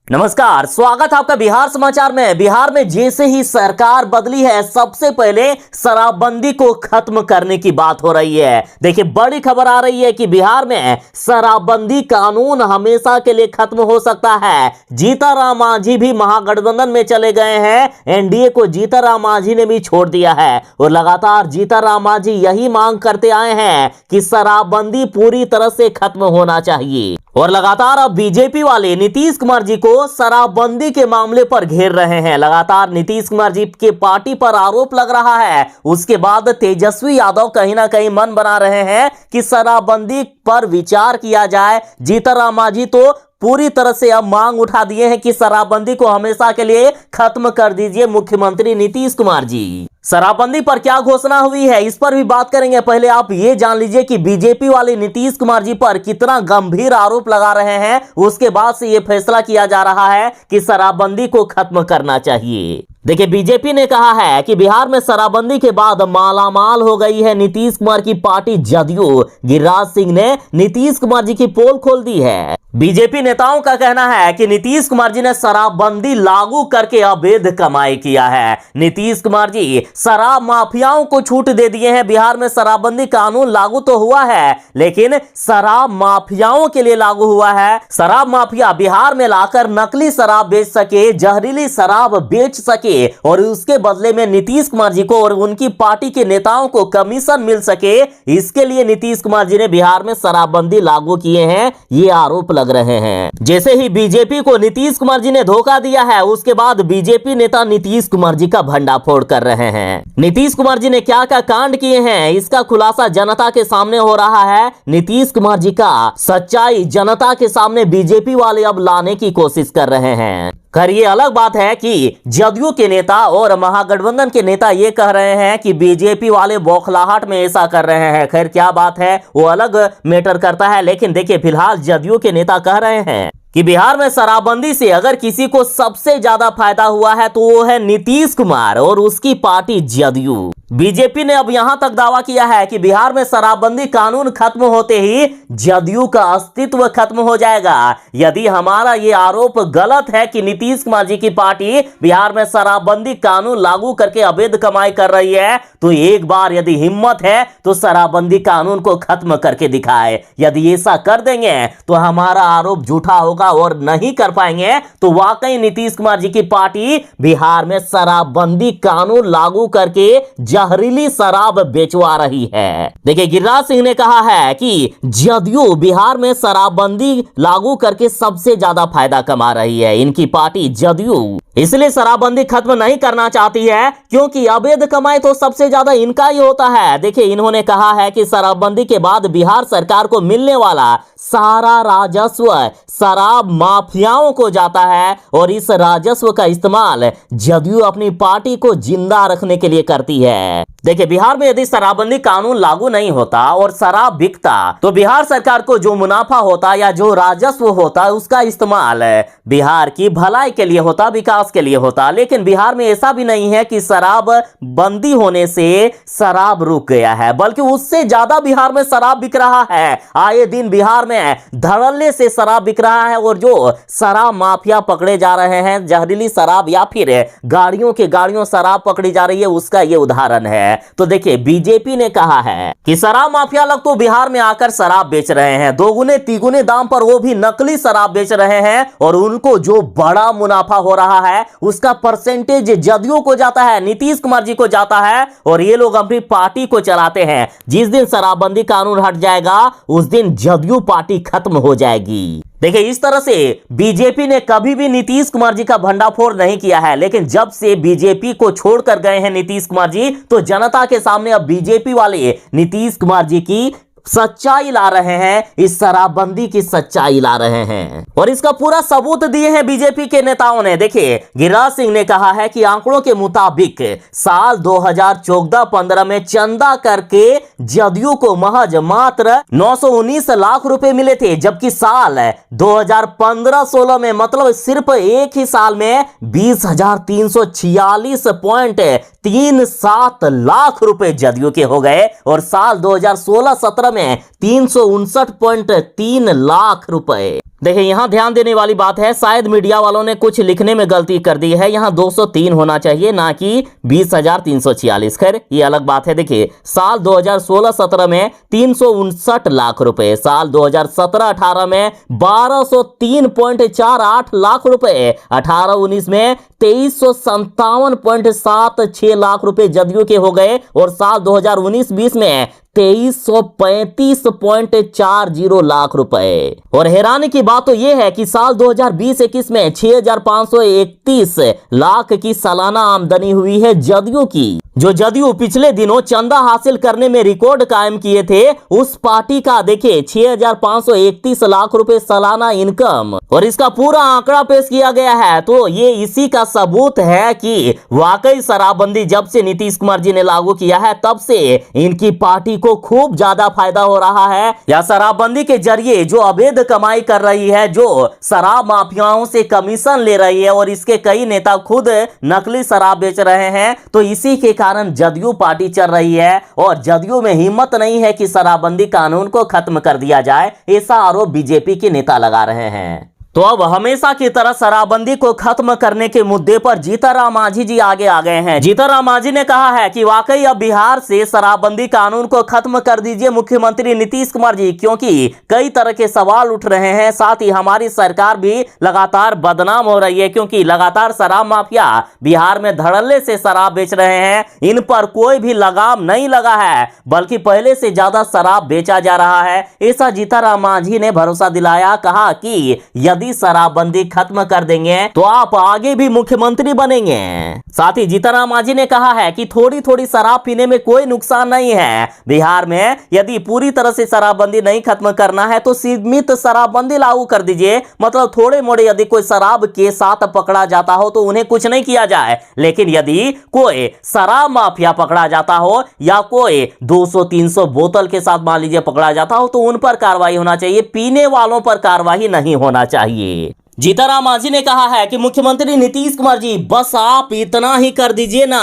नमस्कार, स्वागत है आपका बिहार समाचार में। बिहार में जैसे ही सरकार बदली है, सबसे पहले शराबबंदी को खत्म करने की बात हो रही है। देखिए, बड़ी खबर आ रही है कि बिहार में शराबबंदी कानून हमेशा के लिए खत्म हो सकता है। जीतनराम मांझी भी महागठबंधन में चले गए हैं। एनडीए को जीतनराम मांझी ने भी छोड़ दिया है और लगातार जीतनराम मांझी यही मांग करते आए हैं कि शराबबंदी पूरी तरह से खत्म होना चाहिए। और लगातार अब बीजेपी वाले नीतीश कुमार जी को शराबबंदी के मामले पर घेर रहे हैं। लगातार नीतीश कुमार जी के पार्टी पर आरोप लग रहा है। उसके बाद तेजस्वी यादव कहीं ना कहीं मन बना रहे हैं कि शराबबंदी पर विचार किया जाए। जीतनराम मांझी तो पूरी तरह से अब मांग उठा दिए हैं कि शराबबंदी को हमेशा के लिए खत्म कर दीजिए मुख्यमंत्री नीतीश कुमार जी। शराबबंदी पर क्या घोषणा हुई है, इस पर भी बात करेंगे। पहले आप ये जान लीजिए कि बीजेपी वाले नीतीश कुमार जी पर कितना गंभीर आरोप लगा रहे हैं। उसके बाद से ये फैसला किया जा रहा है कि शराबबंदी को खत्म करना चाहिए। देखिए, बीजेपी ने कहा है कि बिहार में शराबबंदी के बाद मालामाल हो गई है नीतीश कुमार की पार्टी जदयू। गिरिराज सिंह ने नीतीश कुमार जी की पोल खोल दी है। बीजेपी नेताओं का कहना है कि नीतीश कुमार जी ने शराबबंदी लागू करके अवैध कमाई किया है। नीतीश कुमार जी शराब माफियाओं को छूट दे दिए हैं। बिहार में शराबबंदी कानून लागू तो हुआ है, लेकिन शराब माफियाओं के लिए लागू हुआ है। शराब माफिया बिहार में लाकर नकली शराब बेच सके, जहरीली शराब बेच सके और उसके बदले में नीतीश कुमार जी को और उनकी पार्टी के नेताओं को कमीशन मिल सके। इसके लिए नीतीश कुमार जी ने बिहार में शराबबंदी लागू किए हैं, ये आरोप लग रहे हैं। जैसे ही बीजेपी को नीतीश कुमार जी ने धोखा दिया है, उसके बाद बीजेपी नेता नीतीश कुमार जी का भंडाफोड़ कर रहे हैं। नीतीश कुमार जी ने क्या क्या कांड किए हैं, इसका खुलासा जनता के सामने हो रहा है। नीतीश कुमार जी का सच्चाई जनता के सामने बीजेपी वाले अब लाने की कोशिश कर रहे हैं। खैर, ये अलग बात है कि जदयू के नेता और महागठबंधन के नेता ये कह रहे हैं कि बीजेपी वाले बौखलाहट में ऐसा कर रहे हैं। खैर, क्या बात है वो अलग मैटर करता है, लेकिन देखिए, फिलहाल जदयू के नेता कह रहे हैं कि बिहार में शराबबंदी से अगर किसी को सबसे ज्यादा फायदा हुआ है तो वो है नीतीश कुमार और उसकी पार्टी जदयू। बीजेपी ने अब यहां तक दावा किया है कि बिहार में शराबबंदी कानून खत्म होते ही जदयू का अस्तित्व खत्म हो जाएगा। यदि हमारा ये आरोप गलत है कि नीतीश कुमार जी की पार्टी बिहार में शराबबंदी कानून लागू करके अवैध कमाई कर रही है, तो एक बार यदि हिम्मत है तो शराबबंदी कानून को खत्म करके दिखाए। यदि ऐसा कर देंगे तो हमारा आरोप झूठा होगा और नहीं कर पाएंगे तो वाकई नीतीश कुमार जी की पार्टी बिहार में शराबबंदी कानून लागू करके जहरीली शराब बेचवा रही है। देखिए, गिरिराज सिंह ने कहा है कि जदयू बिहार में शराबबंदी लागू करके सबसे ज्यादा फायदा कमा रही है। इनकी पार्टी जदयू इसलिए शराबबंदी खत्म नहीं करना चाहती है क्योंकि अवैध कमाई तो सबसे ज्यादा इनका ही होता है। देखिए, इन्होंने कहा है कि शराबबंदी के बाद बिहार सरकार को मिलने वाला सारा राजस्व शराब माफियाओं को जाता है और इस राजस्व का इस्तेमाल जदयू अपनी पार्टी को जिंदा रखने के लिए करती है। देखिए, बिहार में यदि शराबबंदी कानून लागू नहीं होता और शराब बिकता तो बिहार सरकार को जो मुनाफा होता या जो राजस्व होता उसका इस्तेमाल बिहार की भलाई के लिए होता, विकास के लिए होता। लेकिन बिहार में ऐसा भी नहीं है कि शराब बंदी होने से शराब रुक गया है, बल्कि उससे ज्यादा बिहार में शराब बिक रहा है। आए दिन बिहार में धड़ल्ले से शराब बिक रहा है और जो शराब माफिया पकड़े जा रहे हैं, जहरीली शराब या फिर गाड़ियों के गाड़ियों शराब पकड़ी जा रही है, उसका ये उदाहरण है। तो देखिए, बीजेपी ने कहा है कि शराब माफिया लोग तो बिहार में आकर शराब बेच रहे हैं, दोगुने तिगुने दाम पर, वो भी नकली शराब बेच रहे हैं और उनको जो बड़ा मुनाफा हो रहा है उसका परसेंटेज जदयू को जाता है, नीतीश कुमार जी को जाता है और ये लोग अपनी पार्टी को चलाते हैं। जिस दिन शराबबंदी कानून हट जाएगा उस दिन जदयू पार्टी खत्म हो जाएगी। देखिए, इस तरह से बीजेपी ने कभी भी नीतीश कुमार जी का भंडाफोड़ नहीं किया है, लेकिन जब से बीजेपी को छोड़कर गए हैं नीतीश कुमार जी, तो जनता के सामने अब बीजेपी वाले नीतीश कुमार जी की सच्चाई ला रहे हैं, इस शराबबंदी की सच्चाई ला रहे हैं और इसका पूरा सबूत दिए हैं बीजेपी के नेताओं ने। देखिए, गिरिराज सिंह ने कहा है कि आंकड़ों के मुताबिक साल 2014-15 में चंदा करके जदयू को महज मात्र 919 लाख रुपए मिले थे, जबकि साल 2015-16 में मतलब सिर्फ एक ही साल में 20,346.37 लाख रुपए जदयू के हो गए और साल 2016-17 2017 में 359.3 लाख रुपए। देखिए यहाँ ध्यान देने वाली बात है, शायद मीडिया वालों ने कुछ लिखने में गलती कर दी है, यहाँ 203 होना चाहिए ना कि 20,346। खैर ये अलग बात है। देखिए साल 2016-17 में 359 लाख रुपए, साल 2017-18 में 1203.48 लाख रुपए, 18-19 में 2357.76 लाख रुपए जदयू के हो गए और साल 2019-20 में 2335.40 लाख रुपए। और हैरानी की बात तो यह है कि साल 2020-21 में 6,531 लाख की सालाना आमदनी हुई है जदयू की। जो जदयू पिछले दिनों चंदा हासिल करने में रिकॉर्ड कायम किए थे, उस पार्टी का देखिए 6,531 लाख रुपए सालाना इनकम, और इसका पूरा आंकड़ा पेश किया गया है। तो ये इसी का सबूत है कि वाकई शराबबंदी जब से नीतीश कुमार जी ने लागू किया है तब से इनकी पार्टी को खूब ज्यादा फायदा हो रहा है। या शराबबंदी के जरिए जो अवैध कमाई कर रही है, जो शराब माफियाओं से कमीशन ले रही है और इसके कई नेता खुद नकली शराब बेच रहे हैं, तो इसी के कारण जदयू पार्टी चल रही है। और जदयू में हिम्मत नहीं है कि शराबबंदी कानून को खत्म कर दिया जाए, ऐसा आरोप बीजेपी के नेता लगा रहे हैं। तो अब हमेशा की तरह शराबबंदी को खत्म करने के मुद्दे पर जीतनराम मांझी जी आगे आ गए हैं। जीतनराम मांझी ने कहा है कि वाकई अब बिहार से शराबबंदी कानून को खत्म कर दीजिए मुख्यमंत्री नीतीश कुमार जी, क्योंकि कई तरह के सवाल उठ रहे हैं। साथ ही हमारी सरकार भी लगातार बदनाम हो रही है, क्योंकि लगातार शराब माफिया बिहार में धड़ल्ले से शराब बेच रहे हैं। इन पर कोई भी लगाम नहीं लगा है, बल्कि पहले से ज्यादा शराब बेचा जा रहा है, ऐसा जीतनराम मांझी ने भरोसा दिलाया। कहा कि यदि शराबबंदी खत्म कर देंगे तो आप आगे भी मुख्यमंत्री बनेंगे। साथ ही जीतनराम मांझी ने कहा है कि थोड़ी थोड़ी शराब पीने में कोई नुकसान नहीं है। बिहार में यदि पूरी तरह से शराबबंदी नहीं खत्म करना है तो सीमित शराबबंदी लागू कर दीजिए। मतलब थोड़े मोड़े यदि कोई शराब के साथ पकड़ा जाता हो तो उन्हें कुछ नहीं किया जाए, लेकिन यदि कोई शराब माफिया पकड़ा जाता हो या कोई 200-300 बोतल के साथ मान लीजिए पकड़ा जाता हो तो उन पर कार्रवाई होना चाहिए, पीने वालों पर कार्रवाई नहीं होना चाहिए। जीतनराम मांझी ने कहा है कि मुख्यमंत्री नीतीश कुमार जी बस आप इतना ही कर दीजिए ना,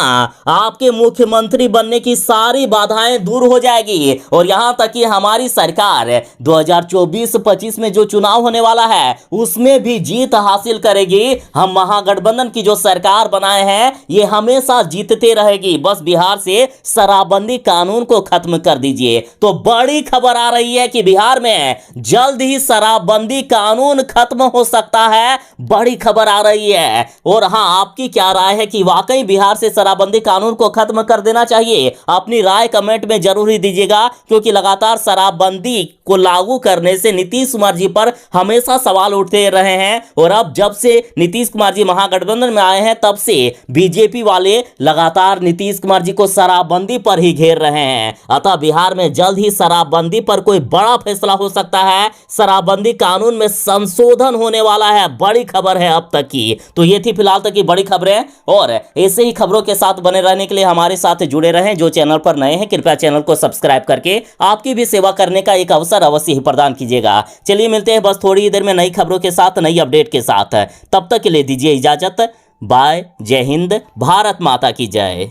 आपके मुख्यमंत्री बनने की सारी बाधाएं दूर हो जाएगी। और यहां तक कि हमारी सरकार 2024-25 में जो चुनाव होने वाला है उसमें भी जीत हासिल करेगी। हम महागठबंधन की जो सरकार बनाए हैं ये हमेशा जीतते रहेगी। बस बिहार से शराबबंदी कानून को खत्म कर दीजिए। तो बड़ी खबर आ रही है कि बिहार में जल्द ही शराबबंदी कानून खत्म हो सकता है, बड़ी खबर आ रही है। और हां, आपकी क्या राय है कि वाकई बिहार से शराबबंदी कानून को खत्म कर देना चाहिए? अपनी राय कमेंट में जरूर ही दीजिएगा, क्योंकि लगातार शराबबंदी को लागू करने से नीतीश कुमार जी पर हमेशा सवाल उठते रहे हैं। और अब जब से नीतीश कुमार जी महागठबंधन में आए हैं तब से बीजेपी वाले लगातार नीतीश कुमार जी को शराबबंदी पर ही घेर रहे हैं। अतः बिहार में जल्द ही शराबबंदी पर कोई बड़ा फैसला हो सकता है। शराबबंदी कानून में संशोधन होने वाला है, बड़ी खबर है अब तक की। तो ये थी फिलहाल तक की बड़ी खबरें, और ऐसे ही खबरों के साथ बने रहने के लिए हमारे साथ जुड़े रहें। जो चैनल पर नए हैं कृपया चैनल को सब्सक्राइब करके आपकी भी सेवा करने का एक अवसर अवश्य ही प्रदान कीजिएगा। चलिए मिलते हैं बस थोड़ी ही देर में नई खबरों के साथ, नई अपडेट के साथ। तब तक के लिए दीजिए इजाजत। बाय, जय हिंद, भारत माता की जय।